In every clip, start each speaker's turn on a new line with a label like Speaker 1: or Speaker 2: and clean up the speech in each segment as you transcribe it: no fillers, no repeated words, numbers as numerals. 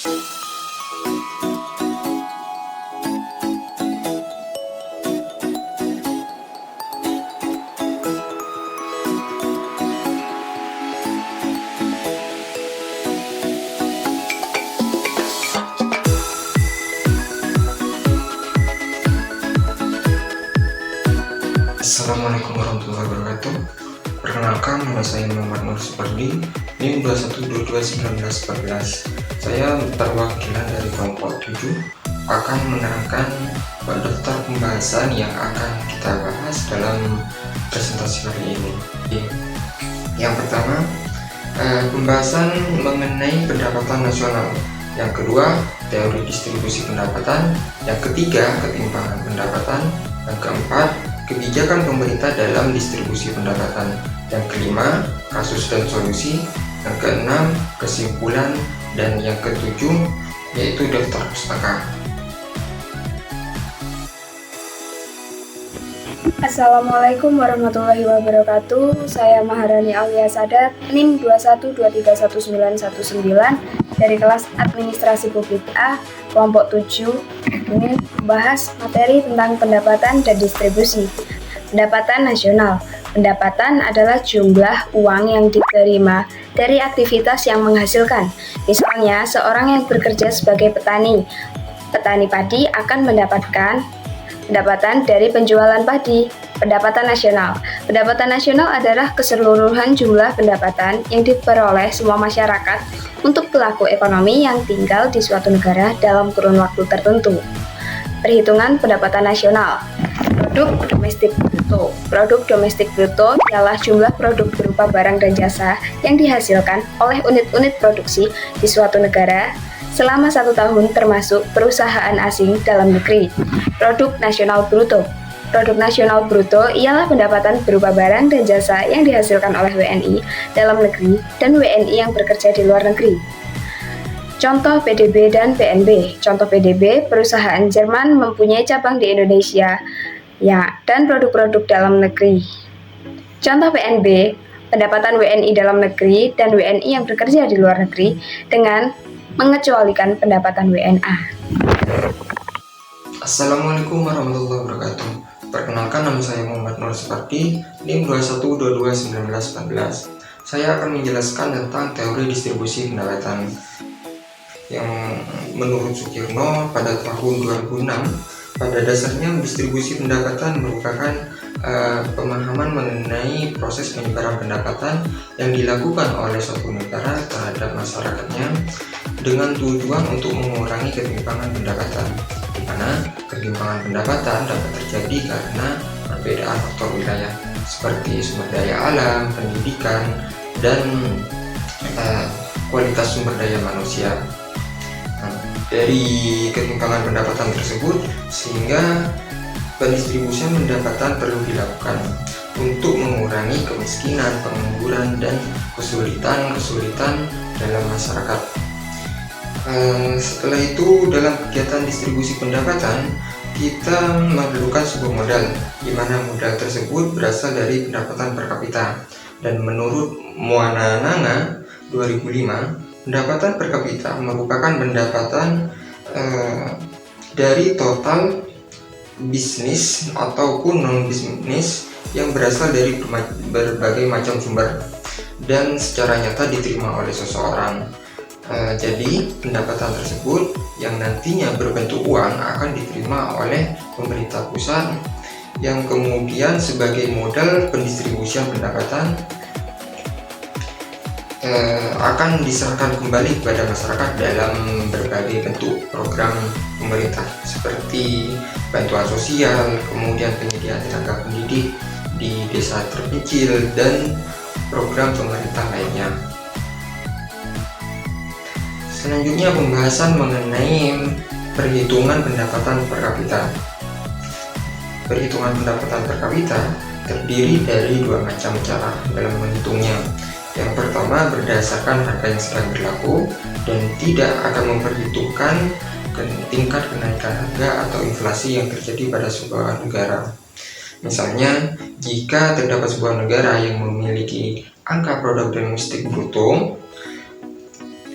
Speaker 1: Assalamualaikum warahmatullahi wabarakatuh. Perkenalkan, nama saya Muhammad Nur Supardi, NIM 21221914. Saya perwakilan dari kelompok 7 akan menerangkan daftar pembahasan yang akan kita bahas dalam presentasi kali ini. Yang pertama, pembahasan mengenai pendapatan nasional. Yang kedua, teori distribusi pendapatan. Yang ketiga, ketimpangan pendapatan. Yang keempat, kebijakan pemerintah dalam distribusi pendapatan. Yang kelima, kasus dan solusi. Yang keenam, kesimpulan. Dan yang ketujuh, yaitu daftar pustaka.
Speaker 2: Assalamualaikum warahmatullahi wabarakatuh. Saya Maharani Aulia Sadat, NIM 21231919 dari kelas Administrasi Publik A, kelompok 7. Ini membahas materi tentang pendapatan dan distribusi. Pendapatan nasional. Pendapatan adalah jumlah uang yang diterima dari aktivitas yang menghasilkan. Misalnya, seorang yang bekerja sebagai petani padi akan mendapatkan pendapatan dari penjualan padi. Pendapatan nasional. Pendapatan nasional adalah keseluruhan jumlah pendapatan yang diperoleh semua masyarakat untuk pelaku ekonomi yang tinggal di suatu negara dalam kurun waktu tertentu. Perhitungan pendapatan nasional. Produk domestik bruto. Produk domestik bruto ialah jumlah produk berupa barang dan jasa yang dihasilkan oleh unit-unit produksi di suatu negara selama 1 tahun termasuk perusahaan asing dalam negeri. Produk nasional bruto. Produk nasional bruto ialah pendapatan berupa barang dan jasa yang dihasilkan oleh WNI dalam negeri dan WNI yang bekerja di luar negeri. Contoh PDB dan PNB. Contoh PDB, perusahaan Jerman mempunyai cabang di Indonesia dan produk-produk dalam negeri. Contoh PNB, pendapatan WNI dalam negeri dan WNI yang bekerja di luar negeri dengan mengecualikan pendapatan WNA.
Speaker 1: Assalamualaikum warahmatullahi wabarakatuh. Perkenalkan, nama saya Muhammad Nur Supardi, NIM 21221914. Saya akan menjelaskan tentang teori distribusi pendapatan yang menurut Sukirno pada tahun 2006. Pada dasarnya, distribusi pendapatan merupakan pemahaman mengenai proses penyebaran pendapatan yang dilakukan oleh suatu negara terhadap masyarakatnya dengan tujuan untuk mengurangi ketimpangan pendapatan, di mana ketimpangan pendapatan dapat terjadi karena perbedaan faktor wilayah seperti sumber daya alam, pendidikan, dan kualitas sumber daya manusia. Dari ketimpangan pendapatan tersebut, sehingga pendistribusian pendapatan perlu dilakukan untuk mengurangi kemiskinan, pengangguran, dan kesulitan dalam masyarakat. Setelah itu, dalam kegiatan distribusi pendapatan, kita memerlukan sebuah modal, di mana modal tersebut berasal dari pendapatan per kapita. Dan menurut Muanananga 2005, pendapatan per kapita merupakan pendapatan dari total bisnis ataupun non-bisnis yang berasal dari berbagai macam sumber dan secara nyata diterima oleh seseorang. Jadi pendapatan tersebut yang nantinya berbentuk uang akan diterima oleh pemerintah pusat yang kemudian sebagai modal pendistribusian pendapatan akan diserahkan kembali kepada masyarakat dalam berbagai bentuk program pemerintah seperti bantuan sosial, kemudian penyediaan tenaga pendidik di desa terpencil, dan program pemerintah lainnya. Selanjutnya, pembahasan mengenai perhitungan pendapatan per kapita. Perhitungan pendapatan per kapita terdiri dari dua macam cara dalam menghitungnya. Yang pertama, berdasarkan harga yang sedang berlaku dan tidak akan memperhitungkan tingkat kenaikan harga atau inflasi yang terjadi pada sebuah negara. Misalnya, jika terdapat sebuah negara yang memiliki angka produk domestik bruto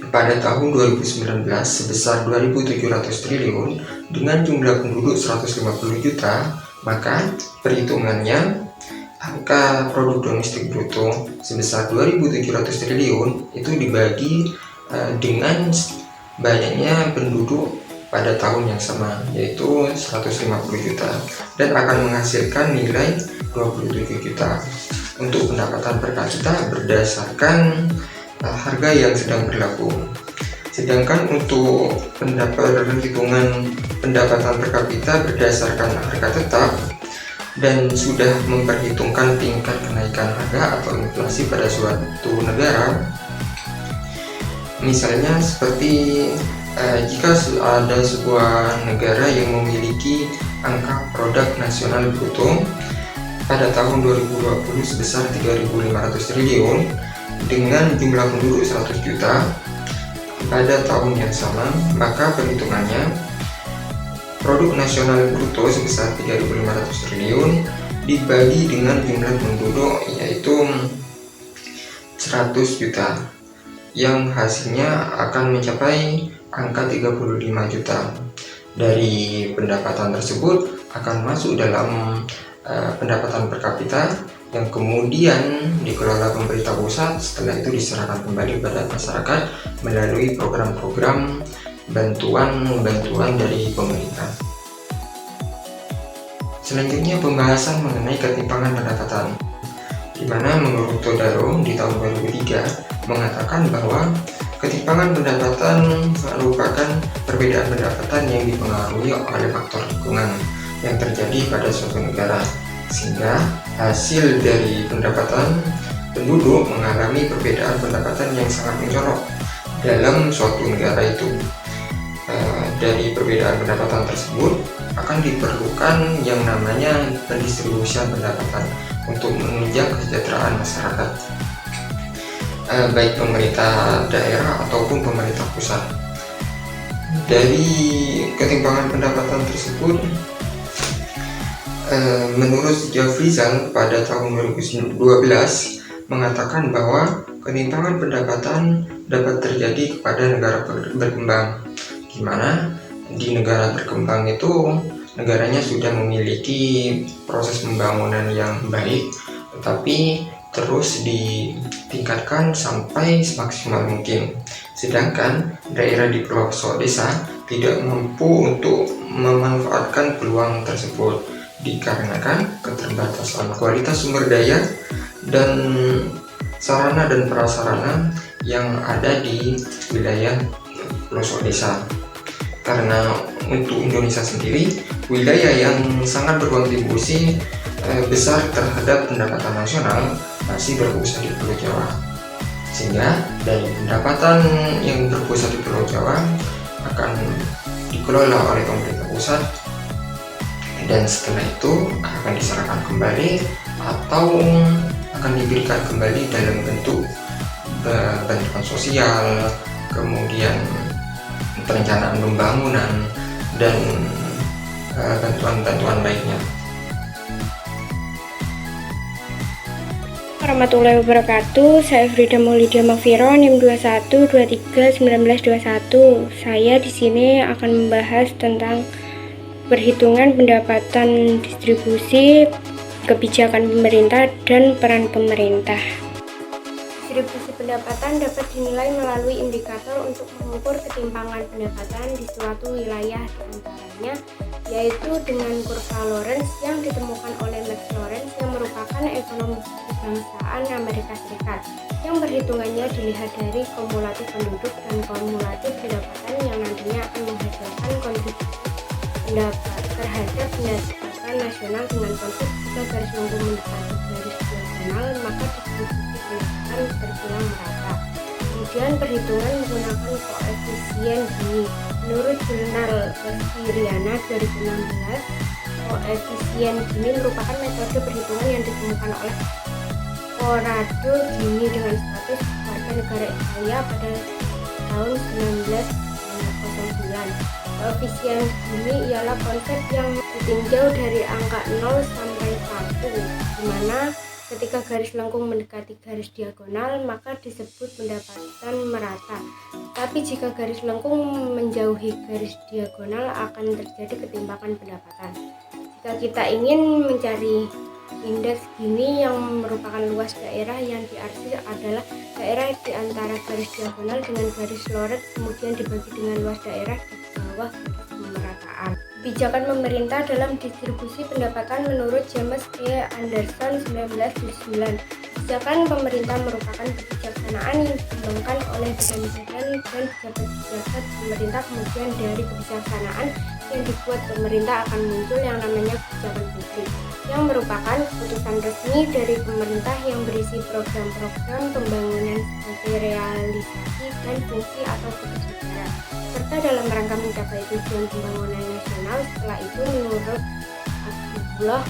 Speaker 1: pada tahun 2019 sebesar 2.700 triliun dengan jumlah penduduk 150 juta, maka perhitungannya angka produk domestik bruto sebesar 2.700 triliun itu dibagi dengan banyaknya penduduk pada tahun yang sama, yaitu 150 juta, dan akan menghasilkan nilai 27 juta untuk pendapatan per kapita berdasarkan harga yang sedang berlaku. Sedangkan untuk perhitungan pendapatan per kapita berdasarkan harga tetap dan sudah memperhitungkan tingkat kenaikan harga atau inflasi pada suatu negara, misalnya seperti jika ada sebuah negara yang memiliki angka produk nasional bruto pada tahun 2020 sebesar 3.500 triliun dengan jumlah penduduk 100 juta pada tahun yang sama, maka perhitungannya produk nasional bruto sebesar 3.500 triliun dibagi dengan jumlah penduduk yaitu 100 juta, yang hasilnya akan mencapai angka 35 juta. Dari pendapatan tersebut akan masuk dalam pendapatan per kapita yang kemudian dikelola pemerintah pusat. Setelah itu diserahkan kembali pada masyarakat melalui program-program bantuan dari pemerintah. Selanjutnya pembahasan mengenai ketimpangan pendapatan, di mana menurut Todaro di tahun 2003 mengatakan bahwa ketimpangan pendapatan merupakan perbedaan pendapatan yang dipengaruhi oleh faktor lingkungan yang terjadi pada suatu negara, sehingga hasil dari pendapatan penduduk mengalami perbedaan pendapatan yang sangat mencolok dalam suatu negara itu. Dari perbedaan pendapatan tersebut akan diperlukan yang namanya pendistribusian pendapatan untuk menunjang kesejahteraan masyarakat, baik pemerintah daerah ataupun pemerintah pusat. Dari ketimpangan pendapatan tersebut, menurut Jafrizal pada tahun 2012 mengatakan bahwa ketimpangan pendapatan dapat terjadi kepada negara berkembang, di mana di negara berkembang itu negaranya sudah memiliki proses pembangunan yang baik, tetapi terus ditingkatkan sampai semaksimal mungkin. Sedangkan daerah di pelosok desa tidak mampu untuk memanfaatkan peluang tersebut dikarenakan keterbatasan kualitas sumber daya dan sarana dan prasarana yang ada di wilayah pelosok desa. Karena untuk Indonesia sendiri, wilayah yang sangat berkontribusi besar terhadap pendapatan nasional masih berpusat di Pulau Jawa, sehingga dari pendapatan yang berpusat di Pulau Jawa akan dikelola oleh pemerintah pusat, dan setelah itu akan diserahkan kembali atau akan diberikan kembali dalam bentuk bantuan sosial, kemudian perencanaan pembangunan, dan bantuan-bantuan lainnya.
Speaker 3: Warahmatullahi wabarakatuh. Saya Frida Maulidia Mafiro, NIM 21231921. Saya di sini akan membahas tentang perhitungan pendapatan distribusi, kebijakan pemerintah, dan peran pemerintah. Distribusi pendapatan dapat dinilai melalui indikator untuk mengukur ketimpangan pendapatan di suatu wilayah, diantaranya yaitu dengan kurva Lorenz yang ditemukan oleh Max Lorenz, yang merupakan ekonom kebangsaan Amerika Serikat, yang perhitungannya dilihat dari kumulatif penduduk dan kumulatif pendapatan yang nantinya akan menghasilkan kontribusi pendapat terhadap pendapatan nasional dengan konsep jika garis lengkung mendekati garis nasional maka distribusi pendapatan terbilang merata. Kemudian perhitungan menggunakan koefisien Gini. Menurut jurnal Siriana 2016, koefisien Gini merupakan metode perhitungan yang ditemukan oleh Corrado Gini dengan status warga negara Italia pada tahun 1909. Koefisien Gini ialah konsep yang ditinjau dari angka 0 sampai 1, di mana Ketika garis lengkung mendekati garis diagonal, maka disebut pendapatan merata. Tapi jika garis lengkung menjauhi garis diagonal, akan terjadi ketimpangan pendapatan. Jika kita ingin mencari indeks Gini yang merupakan luas daerah yang diarsir adalah daerah di antara garis diagonal dengan garis loret, kemudian dibagi dengan luas daerah di bawah garis pemerataan. Kebijakan pemerintah dalam distribusi pendapatan menurut James E. Anderson 1979. Kebijakan pemerintah merupakan kebijaksanaan yang dikembangkan oleh badan-badan dan pejabat-pejabat pemerintah. Kemudian dari kebijaksanaan yang dibuat pemerintah akan muncul yang namanya kebijakan publik, yang merupakan keputusan resmi dari pemerintah yang berisi program-program pembangunan sebagai realisasi dan fungsi atau tugas negara, serta dalam rangka mencapai tujuan pembangunan nasional. Setelah itu, menurut Abdullah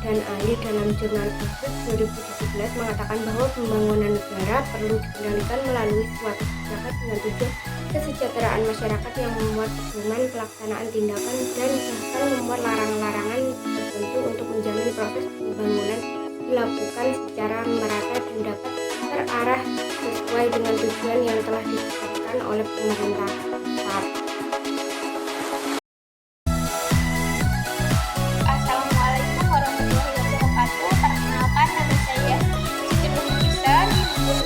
Speaker 3: dan Ali dalam jurnal Publik 2017 mengatakan bahwa pembangunan negara perlu dikendalikan melalui suatu kebijakan dengan tujuan kesejahteraan masyarakat yang memuat pedoman pelaksanaan tindakan dan bahkan memuat larangan-larangan tertentu untuk menjamin proses pembangunan dilakukan secara merata dan dapat terarah sesuai dengan tujuan yang telah ditetapkan oleh pemerintah pusat.
Speaker 4: Assalamualaikum warahmatullahi wabarakatuh. Perkenalkan, nama saya Siti Nurhisa, nomor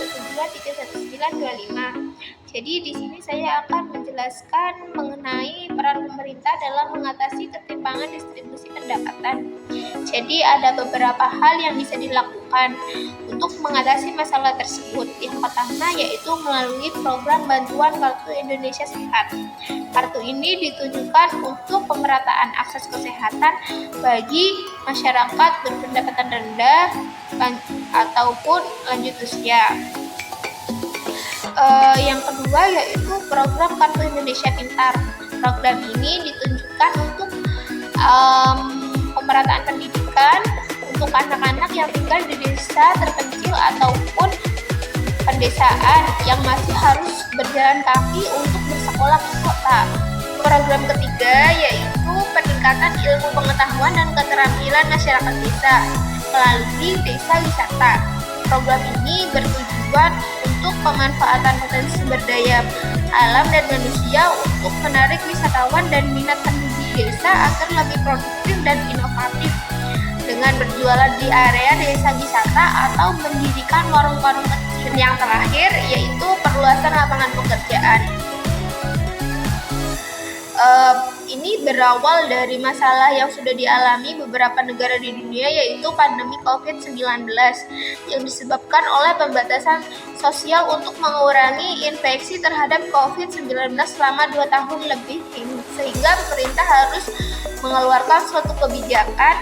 Speaker 4: 72311925. Jadi di sini saya akan menjelaskan mengenai peran pemerintah dalam mengatasi ketimpangan distribusi pendapatan. Jadi ada beberapa hal yang bisa dilakukan untuk mengatasi masalah tersebut. Yang pertama yaitu melalui program bantuan Kartu Indonesia Sehat. Kartu ini ditujukan untuk pemerataan akses kesehatan bagi masyarakat berpendapatan rendah ataupun lanjut usia. Yang kedua yaitu program Kartu Indonesia Pintar. Program ini ditunjukkan untuk pemerataan pendidikan untuk anak-anak yang tinggal di desa terpencil ataupun pedesaan yang masih harus berjalan kaki untuk bersekolah ke kota. Program ketiga yaitu peningkatan ilmu pengetahuan dan keterampilan masyarakat desa melalui desa wisata. Program ini bertujuan untuk pemanfaatan potensi sumber daya alam dan manusia untuk menarik wisatawan dan minat penduduk desa agar lebih produktif dan inovatif dengan berjualan di area desa wisata atau mendirikan warung-warung kecil. Yang terakhir yaitu perluasan lapangan pekerjaan. Ini berawal dari masalah yang sudah dialami beberapa negara di dunia, yaitu pandemi COVID-19 yang disebabkan oleh pembatasan sosial untuk mengurangi infeksi terhadap COVID-19 selama 2 tahun lebih, sehingga pemerintah harus mengeluarkan suatu kebijakan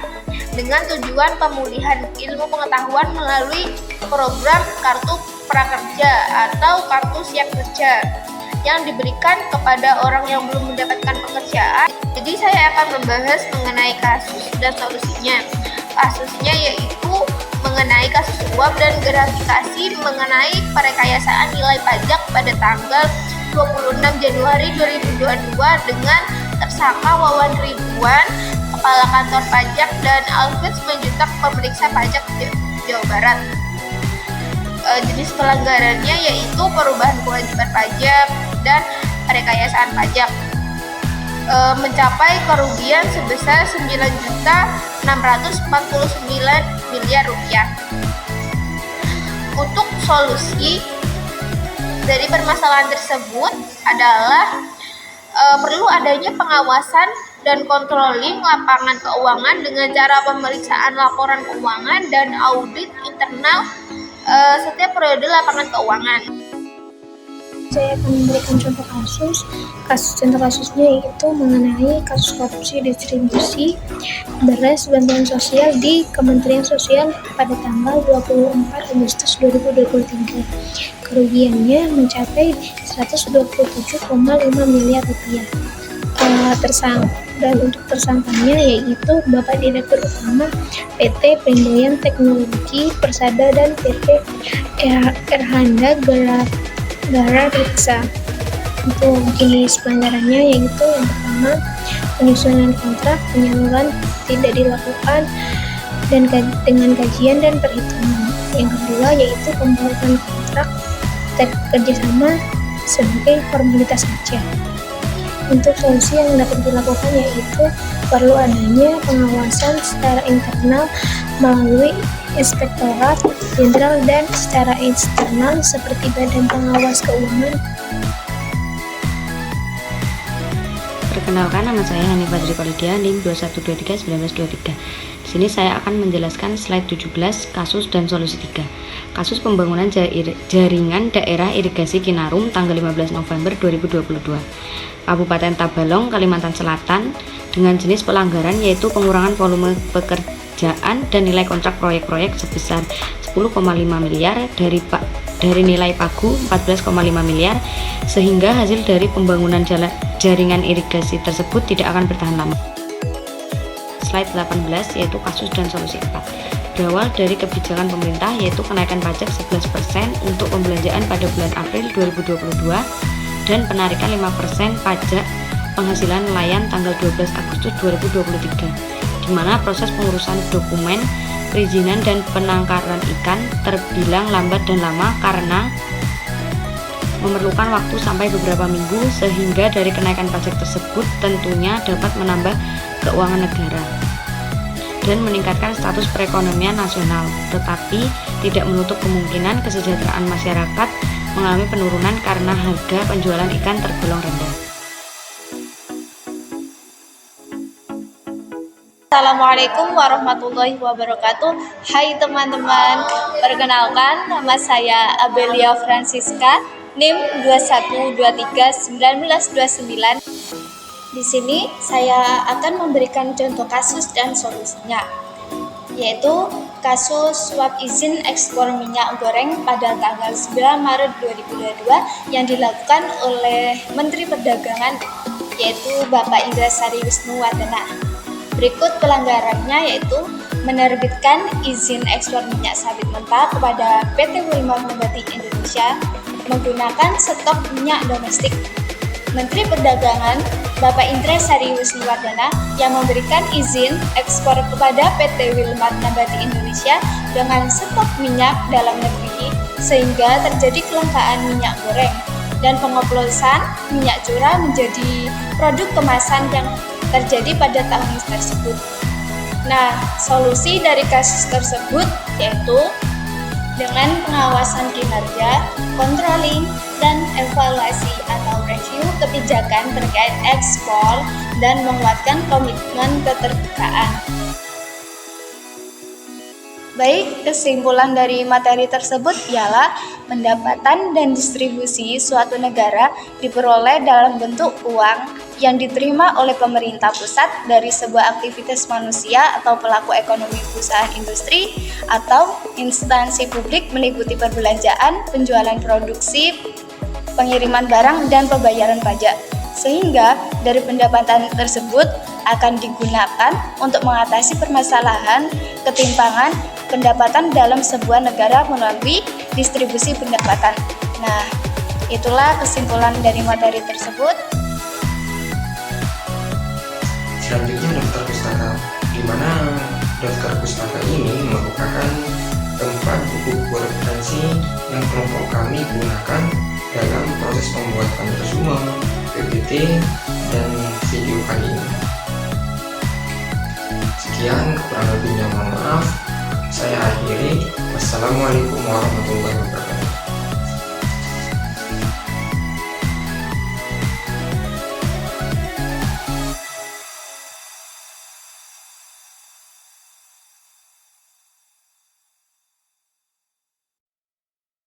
Speaker 4: dengan tujuan pemulihan ilmu pengetahuan melalui program Kartu Prakerja atau Kartu Siap Kerja yang diberikan kepada orang yang belum mendapatkan pekerjaan. Jadi saya akan membahas mengenai kasus dan solusinya. Kasusnya yaitu mengenai kasus suap dan gratifikasi mengenai perekayasaan nilai pajak pada tanggal 26 Januari 2022 dengan tersangka Wawan Ridwan, Kepala Kantor Pajak, dan Alfred Simanjuntak, pemeriksa pajak Jawa Barat. Jenis pelanggarannya yaitu perubahan kewajiban pajak dan perekayasaan pajak, mencapai kerugian sebesar 9.649 miliar rupiah. Untuk solusi dari permasalahan tersebut adalah perlu adanya pengawasan dan controlling lapangan keuangan dengan cara pemeriksaan laporan keuangan dan audit internal setiap periode lapangan keuangan.
Speaker 5: Saya akan memberikan contoh contoh kasusnya yaitu mengenai kasus korupsi distribusi beras bantuan sosial di Kementerian Sosial pada tanggal 24 Agustus 2023. Kerugiannya mencapai 127,5 miliar rupiah. Dan untuk tersangkanya yaitu Bapak Direktur Utama PT Pendoyan Teknologi Persada dan PT Erhanda Gara Riksa. Untuk jenis pelanggarannya yaitu yang pertama, penyusunan kontrak penyaluran tidak dilakukan, dengan kajian dan perhitungan. Yang kedua yaitu pembuatan kontrak kerjasama sebagai formalitas saja. Untuk solusi yang dapat dilakukan yaitu perlu adanya pengawasan secara internal melalui Inspektorat Jenderal dan secara eksternal seperti Badan Pengawas Keuangan.
Speaker 6: Perkenalkan, nama saya Hanifah Tripolidia, NIM 21231923. Di sini saya akan menjelaskan slide 17, kasus dan solusi 3. Kasus pembangunan jaringan daerah irigasi Kinarum tanggal 15 November 2022. Kabupaten Tabalong, Kalimantan Selatan, dengan jenis pelanggaran yaitu pengurangan volume pekerjaan dan nilai kontrak proyek-proyek sebesar 10,5 miliar dari nilai pagu 14,5 miliar, sehingga hasil dari pembangunan jaringan irigasi tersebut tidak akan bertahan lama. Slide 18 yaitu kasus dan solusi 4. Berawal dari kebijakan pemerintah yaitu kenaikan pajak 11% untuk pembelanjaan pada bulan April 2022 dan penarikan 5% pajak penghasilan nelayan tanggal 12 Agustus 2023, di mana proses pengurusan dokumen perizinan dan penangkaran ikan terbilang lambat dan lama karena memerlukan waktu sampai beberapa minggu, sehingga dari kenaikan pajak tersebut tentunya dapat menambah keuangan negara dan meningkatkan status perekonomian nasional, tetapi tidak menutup kemungkinan kesejahteraan masyarakat mengalami penurunan karena harga penjualan ikan tergolong rendah.
Speaker 7: Assalamualaikum warahmatullahi wabarakatuh. Hai teman-teman, perkenalkan nama saya Abelia Francisca, NIM 21231929. Di sini saya akan memberikan contoh kasus dan solusinya, yaitu kasus suap izin ekspor minyak goreng pada tanggal 9 Maret 2022 yang dilakukan oleh Menteri Perdagangan, yaitu Bapak Indrasari Wisnuwardana. Berikut pelanggarannya yaitu menerbitkan izin ekspor minyak sawit mentah kepada PT Wilmar Nabati Indonesia menggunakan stok minyak domestik. Menteri Perdagangan Bapak Indrasari Wisnuwardana yang memberikan izin ekspor kepada PT Wilmar Nabati Indonesia dengan stok minyak dalam negeri sehingga terjadi kelangkaan minyak goreng dan pengoplosan minyak curah menjadi produk kemasan yang terjadi pada tahun tersebut. Nah, solusi dari kasus tersebut yaitu dengan pengawasan kinerja, controlling, dan evaluasi atau review kebijakan terkait ekspor dan menguatkan komitmen keterbukaan. Baik, kesimpulan dari materi tersebut ialah pendapatan dan distribusi suatu negara diperoleh dalam bentuk uang yang diterima oleh pemerintah pusat dari sebuah aktivitas manusia atau pelaku ekonomi perusahaan industri atau instansi publik meliputi perbelanjaan, penjualan produksi, pengiriman barang, dan pembayaran pajak. Sehingga dari pendapatan tersebut akan digunakan untuk mengatasi permasalahan ketimpangan pendapatan dalam sebuah negara melalui distribusi pendapatan. Nah, itulah kesimpulan dari materi tersebut.
Speaker 1: Selanjutnya daftar pustaka, di mana daftar pustaka ini merupakan tempat buku-buku referensi yang kelompok kami gunakan dalam proses pembuatan resume, PPT, dan video kali ini. Sekian, kurang lebihnya mohon maaf. Saya akhiri. Wassalamualaikum warahmatullahi wabarakatuh.